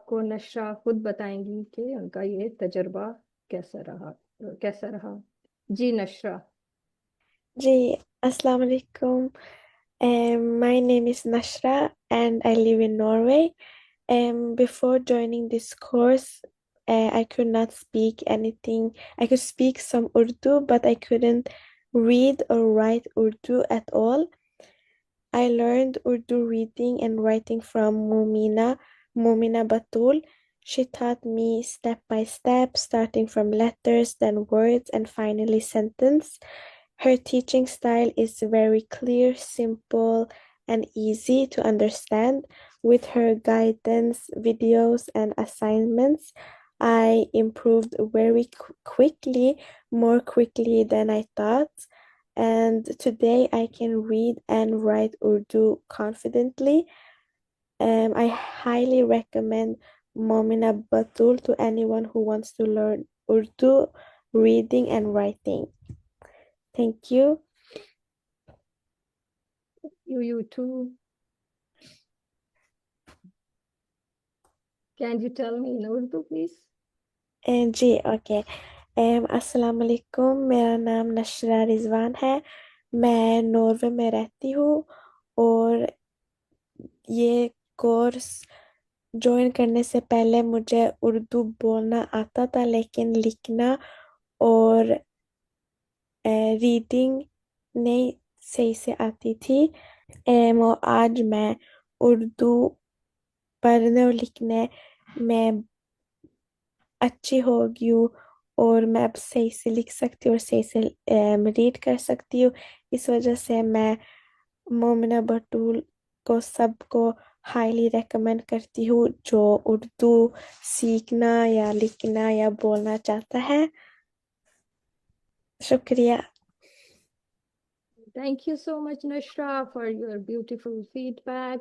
आपको नशरा खुद बताएंगी कि उनका ये तजुर्बा कैसा रहा। जी नशरा। Ji, Assalamu alaikum. My name is Nashra and I live in Norway. Before joining this course, I could not speak anything. I could speak some Urdu, but I couldn't read or write Urdu at all. I learned Urdu reading and writing from Mumina Batul. She taught me step by step, starting from letters, then words, and finally sentence. Her teaching style is very clear, simple, and easy to understand. With her guidance, videos, and assignments, I improved very quickly, more quickly than I thought. And today I can read and write Urdu confidently. I highly recommend Momina Batul to anyone who wants to learn Urdu reading and writing. Thank you. You too. Can you tell me in Urdu, please? जी okay. अस्सलाम वालेकुम, मेरा नाम नशरा रिजवान है। मैं Norway में रहती हूँ और ये कोर्स ज्वाइन करने से पहले मुझे उर्दू बोलना आता था, लेकिन लिखना और रीडिंग नहीं सही से आती थी। और आज मैं उर्दू पढ़ने और लिखने में अच्छी हो गई हूँ और मैं अब सही से लिख सकती हूँ और सही से रीड कर सकती हूँ। इस वजह से मैं मोमिना बटूल को सबको हाईली रेकमेंड करती हूँ जो उर्दू सीखना या लिखना या बोलना चाहता है। शुक्रिया। Thank you so much, Nashra, for your beautiful feedback.